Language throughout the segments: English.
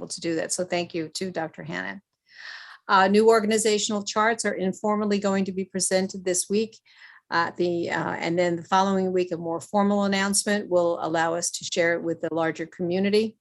able to do that. So thank you to Dr. Hannon. New organizational charts are informally going to be presented this week. And then the following week, a more formal announcement will allow us to share it with the larger community.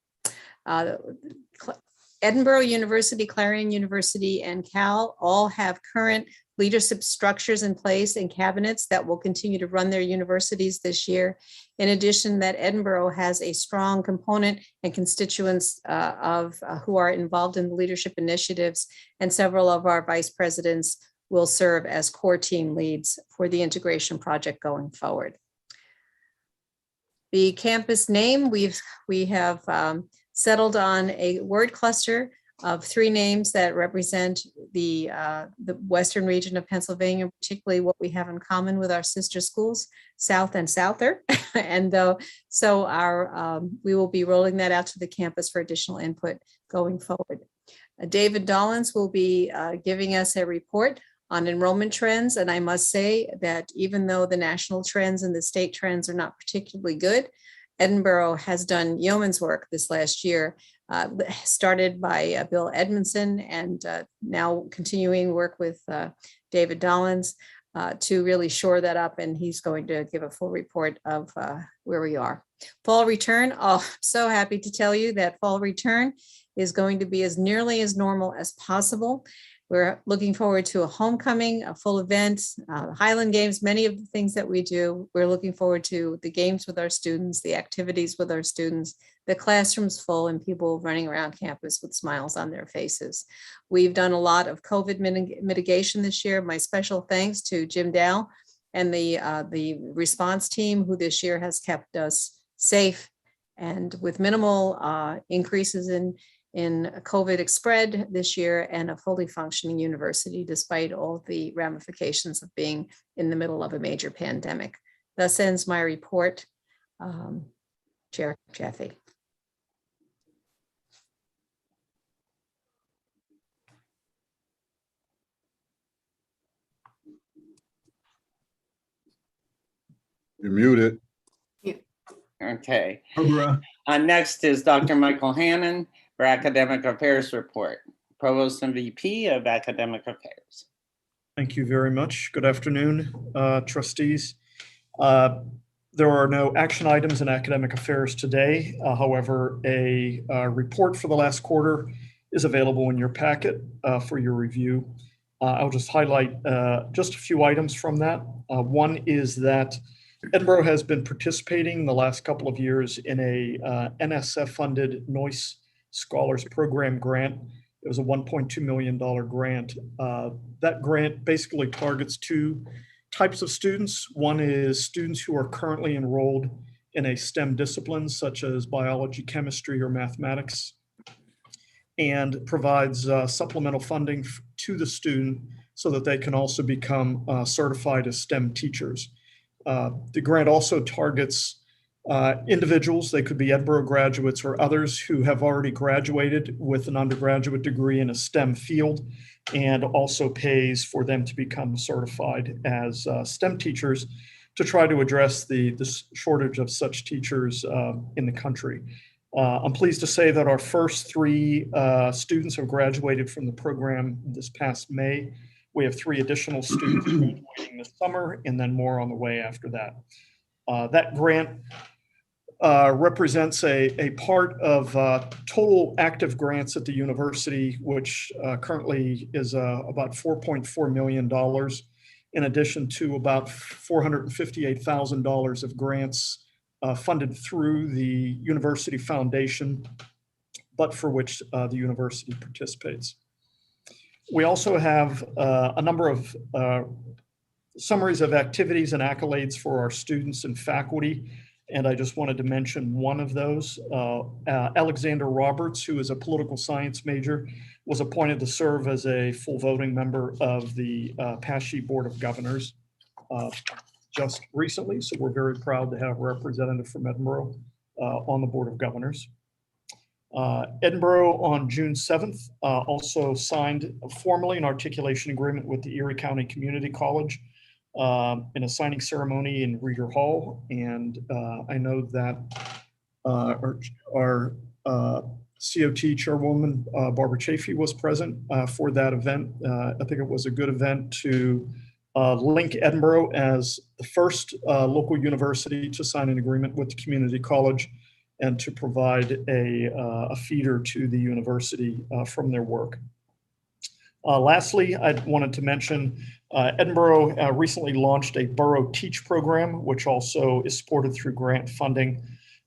Edinboro University, Clarion University, and Cal all have current leadership structures in place and cabinets that will continue to run their universities this year. In addition, that Edinboro has a strong component and constituents who are involved in the leadership initiatives, and several of our vice presidents will serve as core team leads for the integration project going forward. The campus name, we have settled on a word cluster of 3 names that represent the western region of Pennsylvania, particularly what we have in common with our sister schools, South and Souther. And so we will be rolling that out to the campus for additional input going forward. David Dollins will be giving us a report on enrollment trends. And I must say that even though the national trends and the state trends are not particularly good, Edinboro has done yeoman's work this last year, started by Bill Edmondson, and now continuing work with David Dollins to really shore that up. And he's going to give a full report of where we are. Fall return. Oh, I'm so happy to tell you that fall return is going to be as nearly as normal as possible. We're looking forward to a homecoming, a full event, Highland Games, many of the things that we do. We're looking forward to the games with our students, the activities with our students, the classrooms full, and people running around campus with smiles on their faces. We've done a lot of COVID mitigation this year. My special thanks to Jim Dow and the response team, who this year has kept us safe and with minimal increases in COVID spread this year, and a fully functioning university despite all the ramifications of being in the middle of a major pandemic. Thus ends my report. Chair Jaffe. You're muted. Okay. Next is Dr. Michael Hannon for Academic Affairs Report, Provost and VP of Academic Affairs. Thank you very much. Good afternoon, trustees. There are no action items in academic affairs today. However, a report for the last quarter is available in your packet for your review. I'll just highlight just a few items from that. One is that Edinboro has been participating the last couple of years in a NSF-funded Noyce Scholars Program grant. It was a $1.2 million grant. That grant basically targets 2 types of students. One is students who are currently enrolled in a STEM discipline, such as biology, chemistry, or mathematics, and provides supplemental funding to the student so that they can also become certified as STEM teachers. The grant also targets individuals, they could be Edinboro graduates or others who have already graduated with an undergraduate degree in a STEM field, and also pays for them to become certified as STEM teachers to try to address the shortage of such teachers in the country. I'm pleased to say that our first 3 students have graduated from the program this past May. We have 3 additional students graduating this summer, and then more on the way after that. That grant represents a part of total active grants at the university, which currently is about $4.4 million, in addition to about $458,000 of grants funded through the University Foundation, but for which the university participates. We also have a number of summaries of activities and accolades for our students and faculty. And I just wanted to mention one of those. Alexander Roberts, who is a political science major, was appointed to serve as a full voting member of the PASHE Board of Governors just recently. So we're very proud to have a representative from Edinboro on the Board of Governors. Edinboro on June 7th also signed formally an articulation agreement with the Erie County Community College in a signing ceremony in Reeder Hall. And I know that our COT Chairwoman Barbara Chafee was present for that event. I think it was a good event to link Edinboro as the first local university to sign an agreement with the community college and to provide a feeder to the university from their work. Lastly, I wanted to mention Edinboro recently launched a Borough Teach program, which also is supported through grant funding.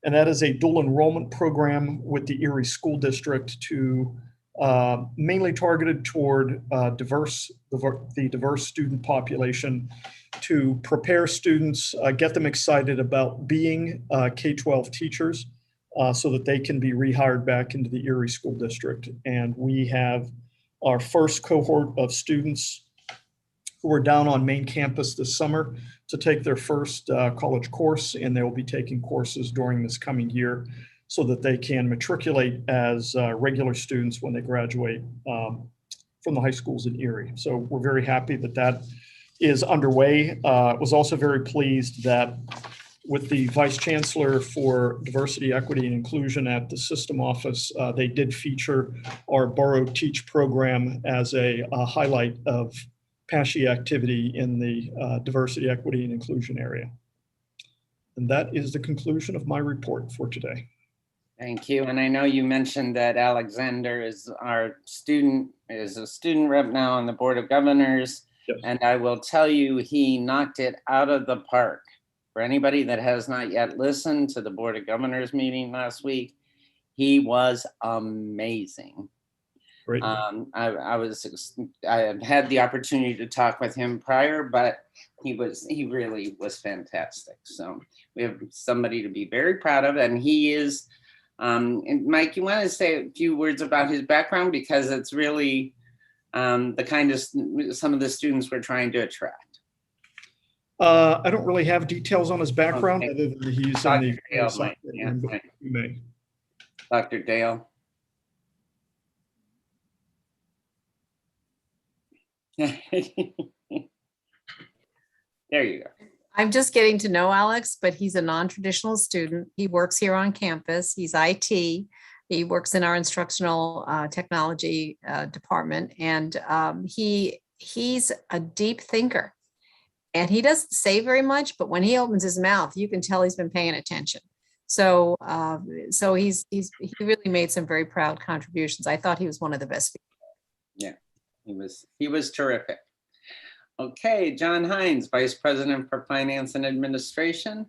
And that is a dual enrollment program with the Erie School District to mainly targeted toward the diverse student population to prepare students, get them excited about being K-12 teachers so that they can be rehired back into the Erie School District. And we have our first cohort of students who are down on main campus this summer to take their first college course, and they will be taking courses during this coming year so that they can matriculate as regular students when they graduate from the high schools in Erie. So we're very happy that that is underway. Was also very pleased that with the Vice Chancellor for Diversity, Equity, and Inclusion at the System Office, they did feature our Borough Teach program as a highlight of PASHE activity in the diversity, equity, and inclusion area. And that is the conclusion of my report for today. Thank you. And I know you mentioned that Alexander is a student rep now on the Board of Governors. Yes. And I will tell you, he knocked it out of the park. For anybody that has not yet listened to the Board of Governors meeting last week, he was amazing. Great. I had had the opportunity to talk with him prior, but he really was fantastic. So we have somebody to be very proud of, and he is. And Mike, you want to say a few words about his background, because it's really the kind of some of the students we're trying to attract. I don't really have details on his background, Okay. other than he's Dr. in the Dale soccer might, program, but yeah. you may. Dr. Dale. There you go. I'm just getting to know Alex, but he's a non-traditional student. He works here on campus. He's IT. He works in our instructional technology department, and he's a deep thinker. And he doesn't say very much, but when he opens his mouth, you can tell he's been paying attention. So he really made some very proud contributions. I thought he was one of the best. Yeah, he was terrific. Okay, John Hines, Vice President for Finance and Administration.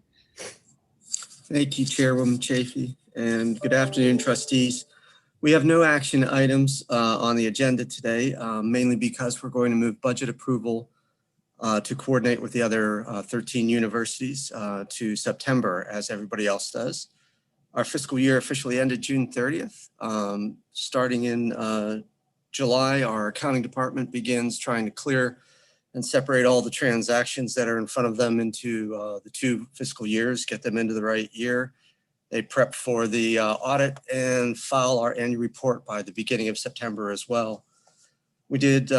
Thank you, Chairwoman Chafee, and good afternoon, trustees. We have no action items on the agenda today, mainly because we're going to move budget approval to coordinate with the other 13 universities to September, as everybody else does. Our fiscal year officially ended June 30th. Starting in July, our accounting department begins trying to clear and separate all the transactions that are in front of them into the 2 fiscal years, get them into the right year. They prep for the audit and file our annual report by the beginning of September as well. We did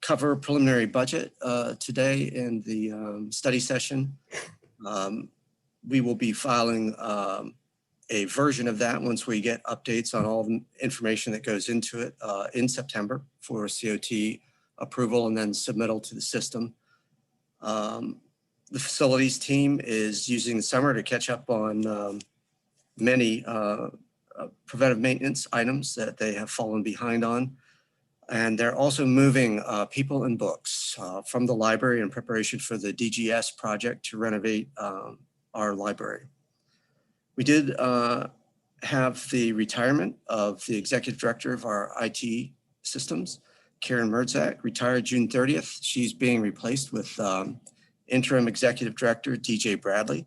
cover preliminary budget today in the study session. We will be filing a version of that once we get updates on all the information that goes into it in September for COT approval and then submittal to the system. The facilities team is using the summer to catch up on many preventive maintenance items that they have fallen behind on. And they're also moving people and books from the library in preparation for the DGS project to renovate our library. We did have the retirement of the executive director of our IT systems, Karen Mertzak, retired June 30th. She's being replaced with interim executive director, DJ Bradley.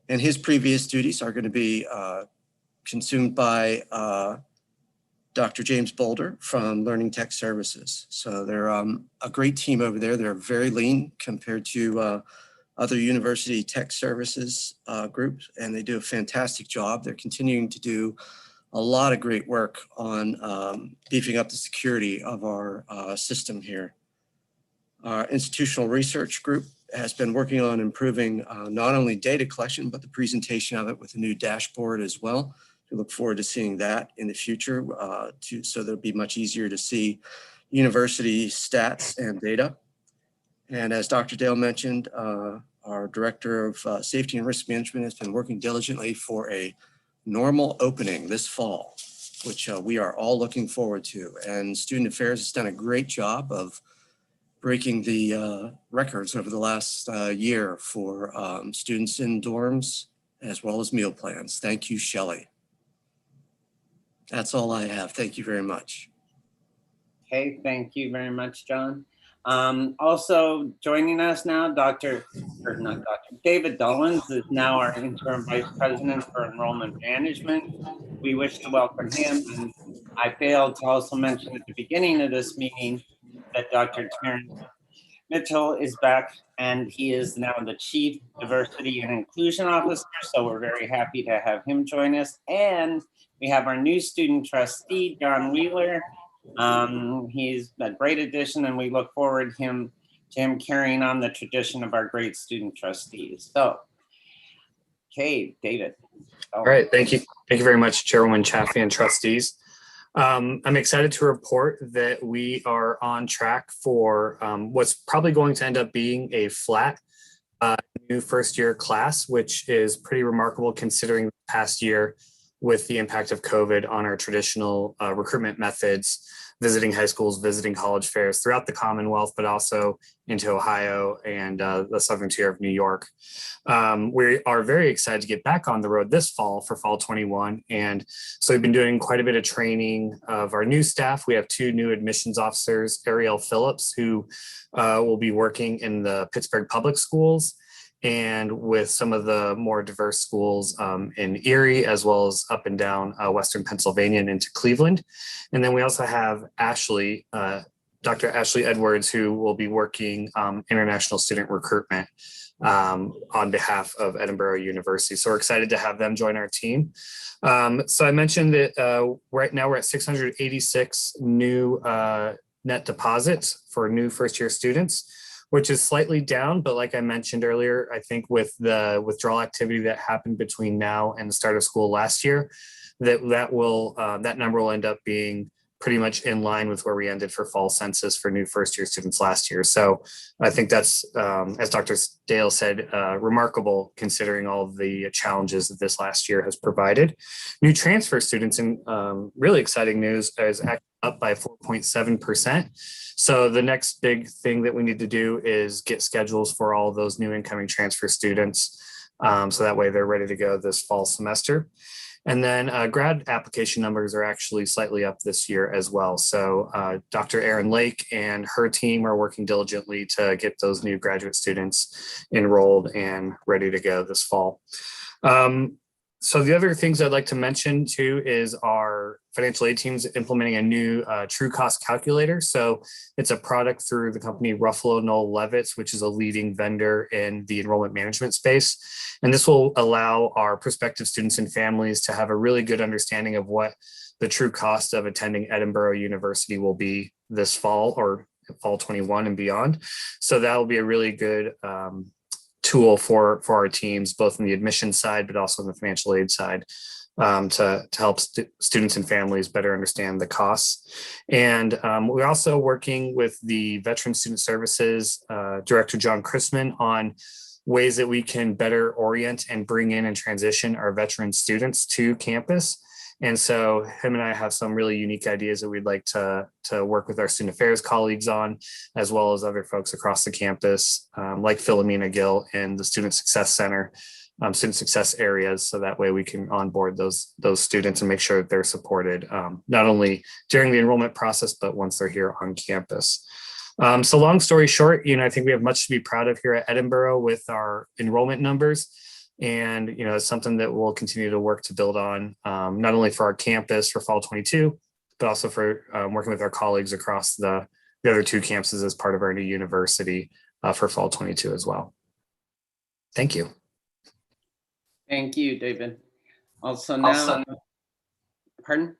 And his previous duties are going to be consumed by Dr. James Boulder from Learning Tech Services. So they're a great team over there. They're very lean compared to other university tech services groups, and they do a fantastic job. They're continuing to do a lot of great work on beefing up the security of our system here. Our institutional research group has been working on improving not only data collection, but the presentation of it with a new dashboard as well, to We look forward to seeing that in the future, so that'll be much easier to see university stats and data. And as Dr. Dale mentioned, our Director of Safety and Risk Management has been working diligently for a normal opening this fall, which we are all looking forward to. And Student Affairs has done a great job of breaking the records over the last year for students in dorms as well as meal plans. Thank you, Shelley. That's all I have. Thank you very much. Okay, thank you very much, John. Also joining us now, David Dullins is now our interim vice president for enrollment management. We wish to welcome him. And I failed to also mention at the beginning of this meeting that Dr. Terrence Mitchell is back, and he is now the Chief Diversity and Inclusion Officer. So we're very happy to have him join us. And we have our new student trustee, John Wheeler. He's a great addition, and we look forward to him carrying on the tradition of our great student trustees. So, okay, David. All right, thank you. Thank you very much, Chairwoman Chaffee and trustees. I'm excited to report that we are on track for what's probably going to end up being a flat new first year class, which is pretty remarkable considering the past year with the impact of COVID on our traditional recruitment methods, visiting high schools, visiting college fairs throughout the Commonwealth, but also into Ohio and the southern tier of New York. We are very excited to get back on the road this fall for fall 21. And so we've been doing quite a bit of training of our new staff. We have 2 new admissions officers, Ariel Phillips, who will be working in the Pittsburgh public schools, and with some of the more diverse schools in Erie, as well as up and down Western Pennsylvania and into Cleveland. And then we also have Ashley, Dr. Ashley Edwards, who will be working international student recruitment on behalf of Edinboro University. So we're excited to have them join our team. So I mentioned that right now we're at 686 new net deposits for new first year students, which is slightly down. But like I mentioned earlier, I think with the withdrawal activity that happened between now and the start of school last year, that number will end up being pretty much in line with where we ended for fall census for new first year students last year. So I think that's, as Dr. Dale said, remarkable considering all the challenges that this last year has provided. New transfer students, and really exciting news, is up by 4.7%. So the next big thing that we need to do is get schedules for all of those new incoming transfer students. So that way they're ready to go this fall semester. And then grad application numbers are actually slightly up this year as well. So Dr. Erin Lake and her team are working diligently to get those new graduate students enrolled and ready to go this fall. So the other things I'd like to mention too is our financial aid team's implementing a new true cost calculator. So it's a product through the company Ruffalo Noel Levitz, which is a leading vendor in the enrollment management space. And this will allow our prospective students and families to have a really good understanding of what the true cost of attending Edinboro University will be this fall, or fall 21 and beyond. So that will be a really good tool for our teams, both on the admission side, but also on the financial aid side, to help students and families better understand the costs. And we're also working with the Veteran Student Services Director, John Chrisman, on ways that we can better orient and bring in and transition our veteran students to campus. And so him and I have some really unique ideas that we'd like to work with our student affairs colleagues on, as well as other folks across the campus, like Philomena Gill and the Student Success Center, student success areas. So that way we can onboard those students and make sure that they're supported, not only during the enrollment process, but once they're here on campus. So long story short, I think we have much to be proud of here at Edinboro with our enrollment numbers. And, it's something that we'll continue to work to build on, not only for our campus for fall 22, but also for working with our colleagues across the other 2 campuses as part of our new university for fall 22 as well. Thank you. Thank you, David. Also now, pardon?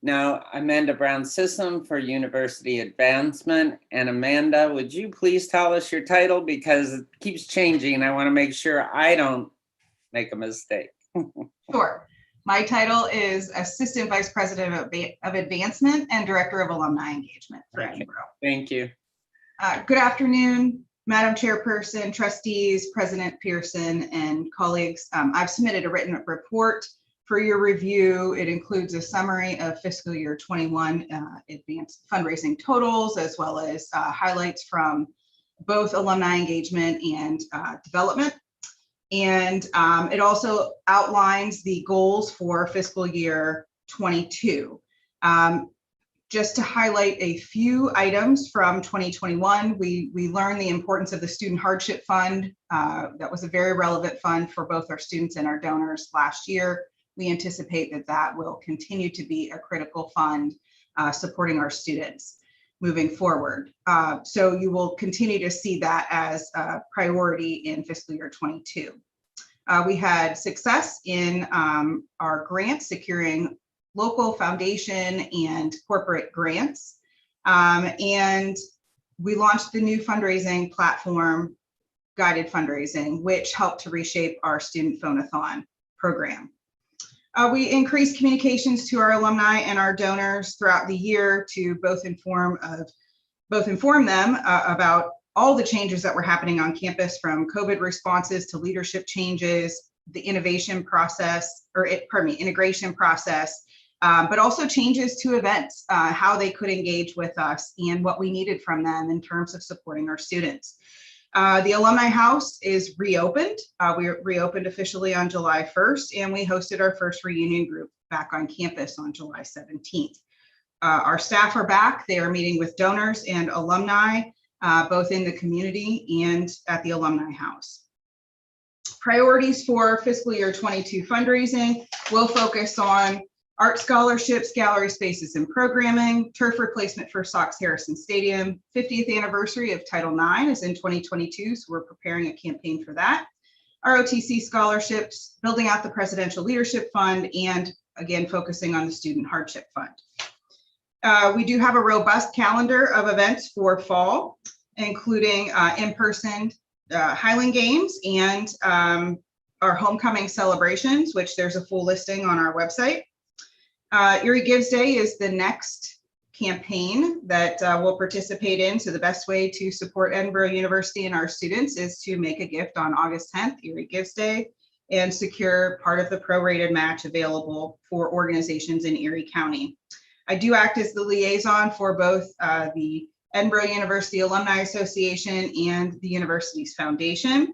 Now, Amanda Brown Sissom for University Advancement. And Amanda, would you please tell us your title, because it keeps changing. I want to make sure I don't make a mistake. Sure. My title is Assistant Vice President of Advancement and Director of Alumni Engagement for Okay. Edinboro. Thank you. Good afternoon, Madam Chairperson, trustees, President Pearson, and colleagues. I've submitted a written report for your review. It includes a summary of fiscal year 21 advanced fundraising totals, as well as highlights from both alumni engagement and development. And it also outlines the goals for fiscal year 22. Just to highlight a few items from 2021, we learned the importance of the Student Hardship Fund. That was a very relevant fund for both our students and our donors last year. We anticipate that will continue to be a critical fund supporting our students moving forward. So you will continue to see that as a priority in fiscal year 22. We had success in our grants, securing local, foundation, and corporate grants. And we launched the new fundraising platform, Guided Fundraising, which helped to reshape our student phone-a-thon program. We increased communications to our alumni and our donors throughout the year to both inform them about all the changes that were happening on campus, from COVID responses to leadership changes, the integration process, but also changes to events, how they could engage with us and what we needed from them in terms of supporting our students. The Alumni House is reopened. We reopened officially on July 1st, and we hosted our first reunion group back on campus on July 17th. Our staff are back. They are meeting with donors and alumni, both in the community and at the Alumni House. Priorities for fiscal year 22 fundraising will focus on art scholarships, gallery spaces and programming, turf replacement for Sox Harrison Stadium. 50th anniversary of Title IX is in 2022, so we're preparing a campaign for that. ROTC scholarships, building out the Presidential Leadership Fund, and again, focusing on the Student Hardship Fund. We do have a robust calendar of events for fall, including in-person Highland Games and our homecoming celebrations, which there's a full listing on our website. Erie Gives Day is the next campaign that we'll participate in. So the best way to support Edinboro University and our students is to make a gift on August 10th, Erie Gives Day, and secure part of the prorated match available for organizations in Erie County. I do act as the liaison for both the Edinboro University Alumni Association and the university's foundation.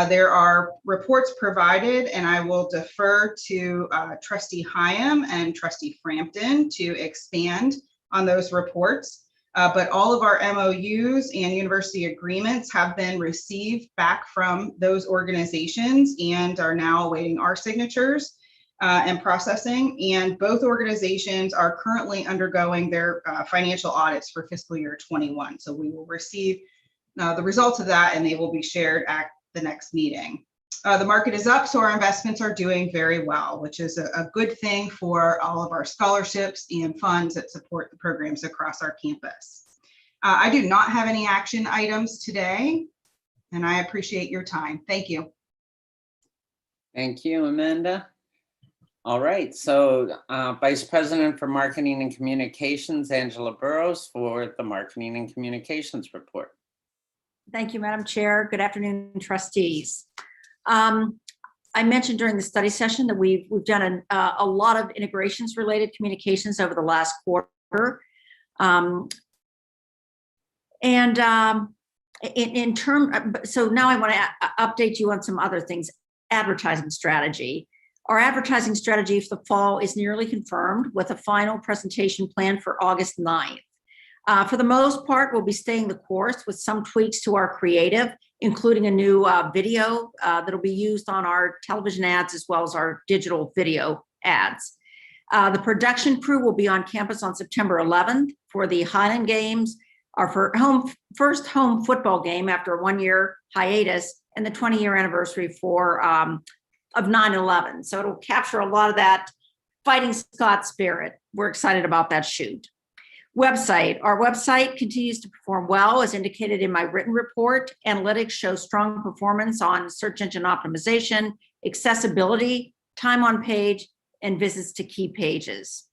There are reports provided, and I will defer to Trustee Hyam and Trustee Frampton to expand on those reports. But all of our MOUs and university agreements have been received back from those organizations and are now awaiting our signatures and processing. And both organizations are currently undergoing their financial audits for fiscal year 21. So we will receive the results of that, and they will be shared at the next meeting. The market is up, so our investments are doing very well, which is a good thing for all of our scholarships and funds that support the programs across our campus. I do not have any action items today, and I appreciate your time. Thank you. Thank you, Amanda. All right, so Vice President for Marketing and Communications, Angela Burrows, for the Marketing and Communications report. Thank you, Madam Chair. Good afternoon, trustees. I mentioned during the study session that we've done a lot of integrations related communications over the last quarter. So now I want to update you on some other things. Advertising strategy. Our advertising strategy for the fall is nearly confirmed, with a final presentation planned for August 9th. For the most part, we'll be staying the course with some tweaks to our creative, including a new video that'll be used on our television ads as well as our digital video ads. The production crew will be on campus on September 11th for the Highland Games, our first home football game after a 1-year hiatus, and the 20-year anniversary of 9/11. So it'll capture a lot of that Fighting Scots spirit. We're excited about that shoot. Website. Our website continues to perform well, as indicated in my written report. Analytics show strong performance on search engine optimization, accessibility, time on page, and visits to key pages.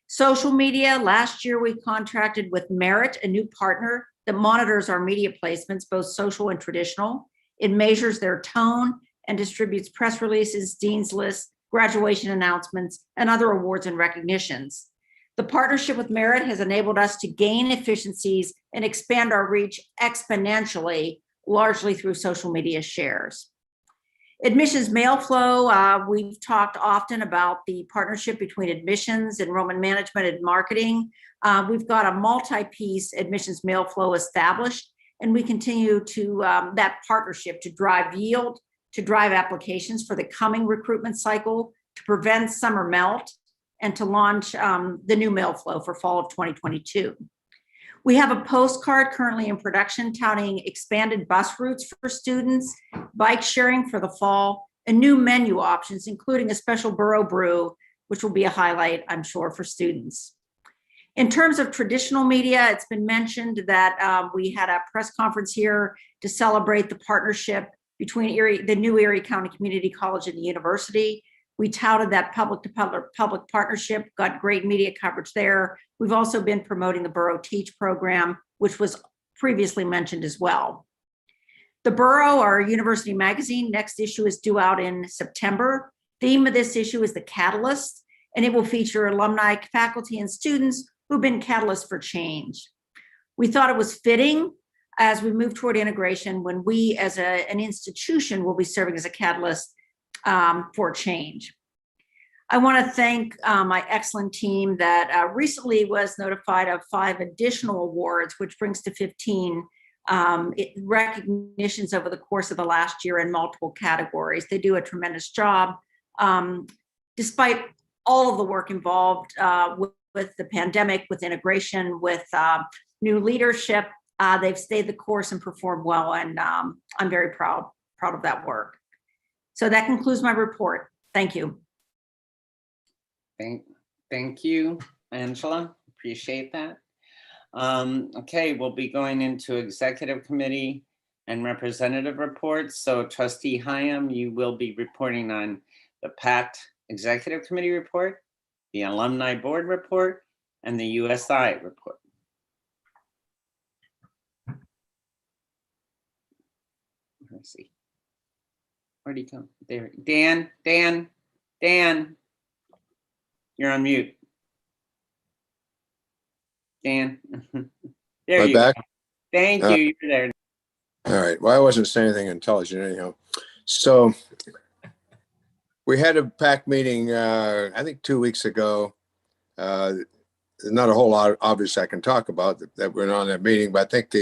Social media, last year we contracted with Merit, a new partner that monitors our media placements, both social and traditional. It measures their tone and distributes press releases, dean's lists, graduation announcements, and other awards and recognitions. The partnership with Merit has enabled us to gain efficiencies and expand our reach exponentially, largely through social media shares. Admissions mail flow, we've talked often about the partnership between admissions, enrollment management, and marketing. We've got a multi-piece admissions mail flow established, and we continue to that partnership to drive yield, to drive applications for the coming recruitment cycle, to prevent summer melt, and to launch the new mail flow for fall of 2022. We have a postcard currently in production touting expanded bus routes for students, bike sharing for the fall, and new menu options, including a special borough brew, which will be a highlight, I'm sure, for students. In terms of traditional media, it's been mentioned that we had a press conference here to celebrate the partnership between the new Erie County Community College and the university. We touted that public partnership, got great media coverage there. We've also been promoting the Borough Teach program, which was previously mentioned as well. The Borough, our university magazine, next issue is due out in September. Theme of this issue is the Catalyst, and it will feature alumni, faculty, and students who've been catalysts for change. We thought it was fitting as we move toward integration when we as an institution will be serving as a catalyst for change. I want to thank my excellent team that recently was notified of 5 additional awards, which brings to 15 recognitions over the course of the last year in multiple categories. They do a tremendous job. Despite all of the work involved with the pandemic, with integration, with new leadership, they've stayed the course and performed well, and I'm very proud of that work. So that concludes my report. Thank you. Thank you, Angela. Appreciate that. Okay, we'll be going into executive committee and representative reports. So Trustee Hyam, you will be reporting on the PACT executive committee report, the alumni board report, and the USI report. Let's see. Where'd he come? There, Dan, you're on mute. Dan, there you go. Thank you, you're there. All right, well, I wasn't saying anything intelligent anyhow. So we had a PAC meeting, I think 2 weeks ago. There's not a whole lot, obviously, I can talk about that went on that meeting, but I think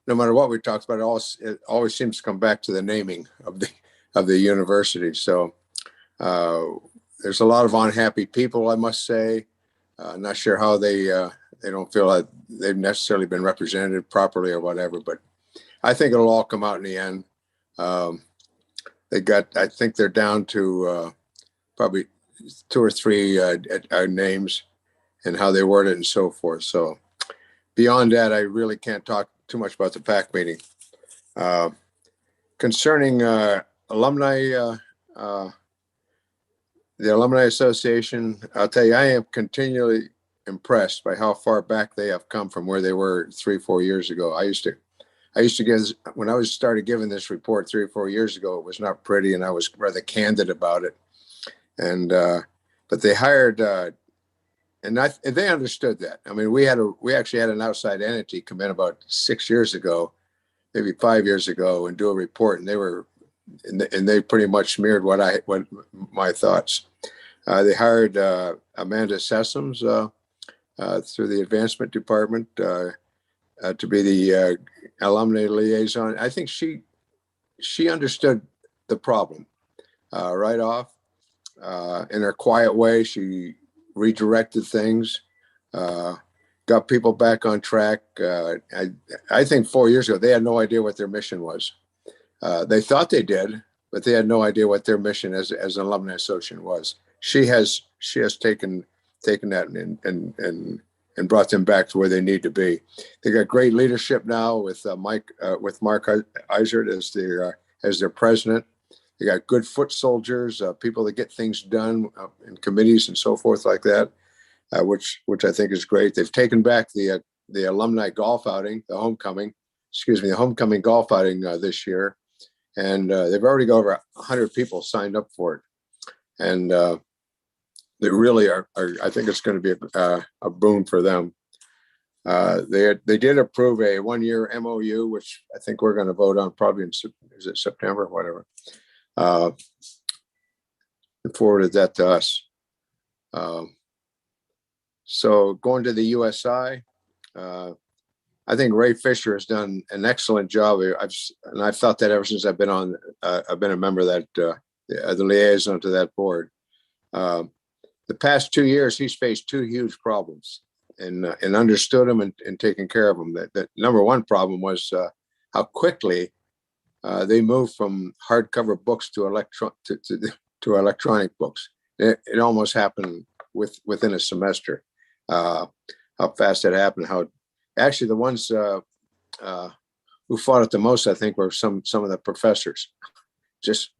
no matter what we talked about, it always seems to come back to the naming of the university. So there's a lot of unhappy people, I must say. Not sure how they don't feel like they've necessarily been represented properly or whatever, but I think it'll all come out in the end. I think they're down to probably 2 or 3 names and how they word it and so forth. So beyond that, I really can't talk too much about the PAC meeting. Concerning alumni, the Alumni Association, I'll tell you, I am continually impressed by how far back they have come from where they were 3 or 4 years ago. I used to give, when I started giving this report 3 or 4 years ago, it was not pretty, and I was rather candid about it. And but they hired, and they understood that. I mean, we actually had an outside entity come in about 6 years ago, maybe 5 years ago, and do a report, and they pretty much smeared what my thoughts. They hired Amanda Sessoms through the advancement department to be the Alumni Liaison. I think she understood the problem right off. In her quiet way, she redirected things, got people back on track. I think 4 years ago, they had no idea what their mission was. They thought they did, but they had no idea what their mission as an alumni association was. She has taken that and brought them back to where they need to be. They got great leadership now with Mark Eisert as their president, You got good foot soldiers, people that get things done in committees and so forth like that, which I think is great. They've taken back the alumni golf outing, the homecoming golf outing this year. And they've already got over 100 people signed up for it. And they really are, I think it's going to be a boon for them. They did approve a 1-year MOU, which I think we're going to vote on probably is it September, whatever. And forwarded that to us. So going to the USI, I think Ray Fisher has done an excellent job. I've thought that ever since I've been a member of that, the liaison to that board. The past 2 years, he's faced 2 huge problems and understood them and taken care of them. That number one problem was how quickly they moved from hardcover books to electronic books. It almost happened within a semester. How fast it happened. How actually the ones who fought it the most, I think, were some of the professors. Just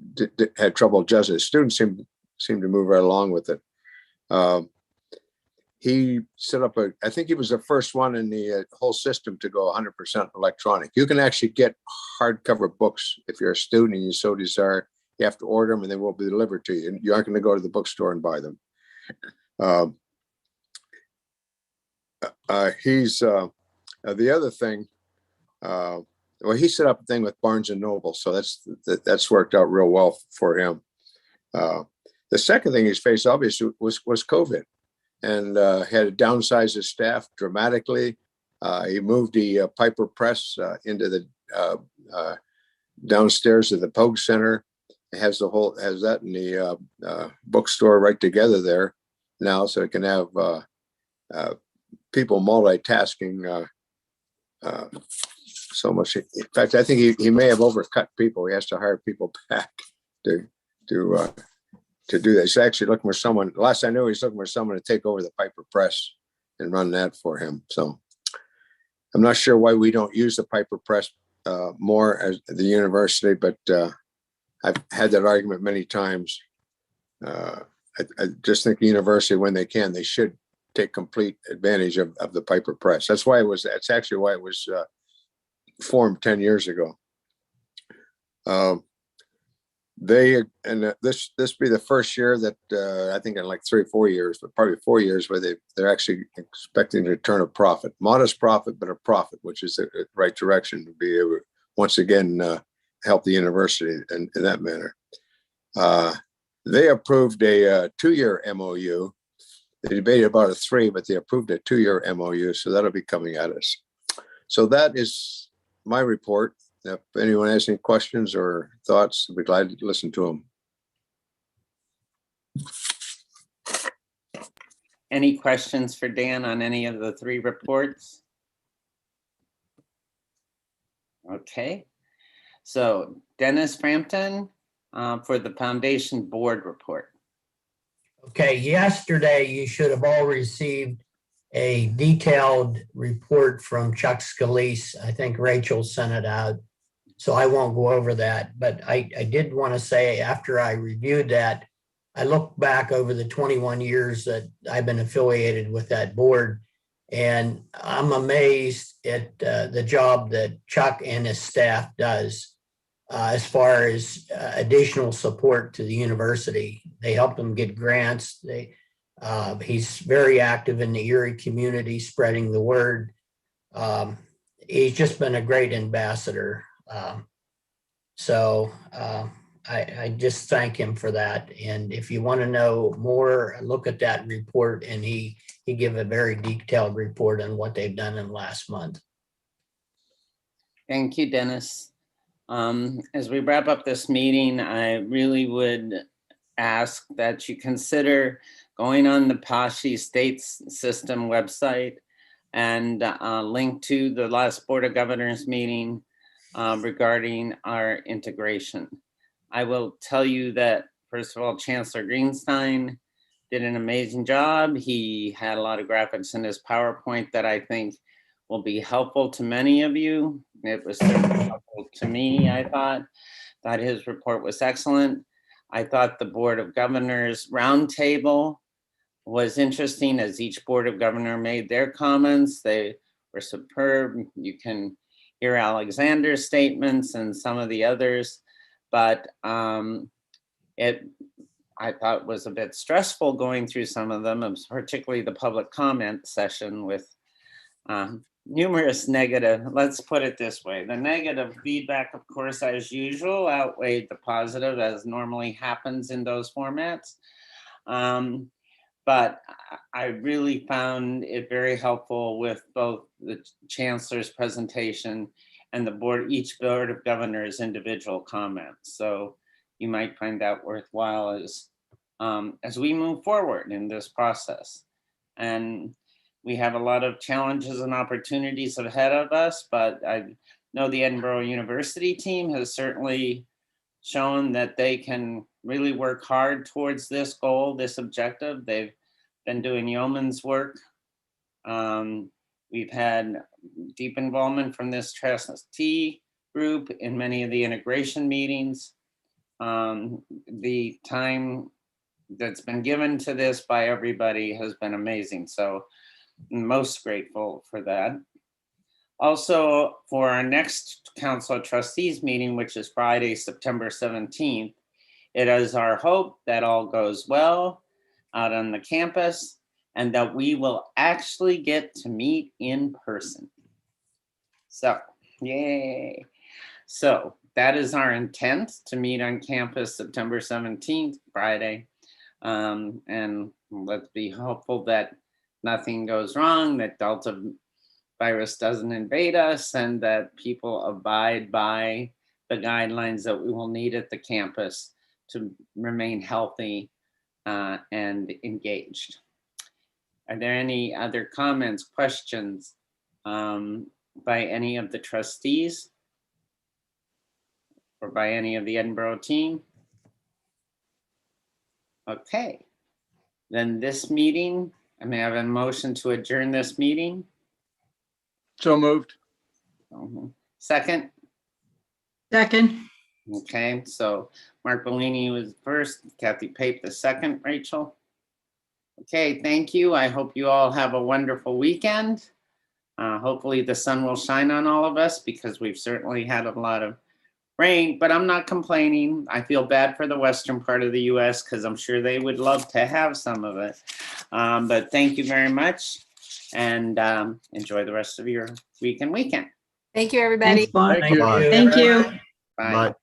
had trouble adjusting. The students seemed to move right along with it. He set up I think he was the first one in the whole system to go 100% electronic. You can actually get hardcover books if you're a student and you so desire. You have to order them and they will be delivered to you. You aren't going to go to the bookstore and buy them. He's the other thing. Well, he set up a thing with Barnes and Noble, so that's worked out real well for him. The second thing he's faced, obviously, was COVID, and had to downsize his staff dramatically. He moved the Piper Press into the downstairs of the Pogue Center. It has that in the bookstore right together there now, so it can have people multitasking so much. In fact, I think he may have overcut people. He has to hire people back to do that. He's actually looking for someone. Last I knew, he's looking for someone to take over the Piper Press and run that for him. So I'm not sure why we don't use the Piper Press more at the university, but I've had that argument many times. I just think the university, when they can, they should take complete advantage of the Piper Press. That's actually why it was formed 10 years ago. This be the first year that I think in like 3 or 4 years, but probably 4 years, where they're actually expecting to turn a profit, modest profit, but a profit, which is the right direction to be able to once again help the university in that manner. They approved a 2-year MOU. They debated about a 3, but they approved a 2-year MOU, so that'll be coming at us. So that is my report. If anyone has any questions or thoughts, I'd be glad to listen to them. Any questions for Dan on any of the 3 reports? Okay. So Dennis Frampton for the Foundation Board report. Okay, yesterday you should have all received a detailed report from Chuck Scalise. I think Rachel sent it out, so I won't go over that. But I did want to say, after I reviewed that, I looked back over the 21 years that I've been affiliated with that board, and I'm amazed at the job that Chuck and his staff does as far as additional support to the university. They help them get grants. He's very active in the Erie community, spreading the word. He's just been a great ambassador. So I just thank him for that. And if you want to know more, look at that report, and he gave a very detailed report on what they've done in the last month. Thank you, Dennis. As we wrap up this meeting, I really would ask that you consider going on the PASHI State System website and link to the last Board of Governors meeting regarding our integration. I will tell you that, first of all, Chancellor Greenstein did an amazing job. He had a lot of graphics in his PowerPoint that I think will be helpful to many of you. It was certainly helpful to me, I thought his report was excellent. I thought the Board of Governors roundtable was interesting as each Board of Governor made their comments. They were superb. You can hear Alexander's statements and some of the others, but I thought was a bit stressful going through some of them, particularly the public comment session with numerous negative, let's put it this way. The negative feedback, of course, as usual, outweighed the positive, as normally happens in those formats. But I really found it very helpful with both the chancellor's presentation and each Board of Governors individual comments. So you might find that worthwhile as we move forward in this process. And we have a lot of challenges and opportunities ahead of us, but I know the Edinboro University team has certainly shown that they can really work hard towards this goal, this objective. They've been doing yeoman's work. We've had deep involvement from this trustee group in many of the integration meetings. The time that's been given to this by everybody has been amazing. So I'm most grateful for that. Also, for our next Council of Trustees meeting, which is Friday, September 17th, it is our hope that all goes well out on the campus and that we will actually get to meet in person. So, yay. So that is our intent, to meet on campus September 17th, Friday. And let's be hopeful that nothing goes wrong, that Delta virus doesn't invade us, and that people abide by the guidelines that we will need at the campus to remain healthy and engaged. Are there any other comments, questions by any of the trustees or by any of the Edinboro team? Okay, then this meeting, I may have a motion to adjourn this meeting. So moved. Second? Second. Okay, so Mark Bellini was first, Kathy Pape the second, Rachel. Okay, thank you. I hope you all have a wonderful weekend. Hopefully the sun will shine on all of us, because we've certainly had a lot of rain, but I'm not complaining. I feel bad for the western part of the US because I'm sure they would love to have some of it. But thank you very much, and enjoy the rest of your week and weekend. Thank you, everybody. Thanks, Bob. Thank you. Bye. Thank you. Bye. Bye.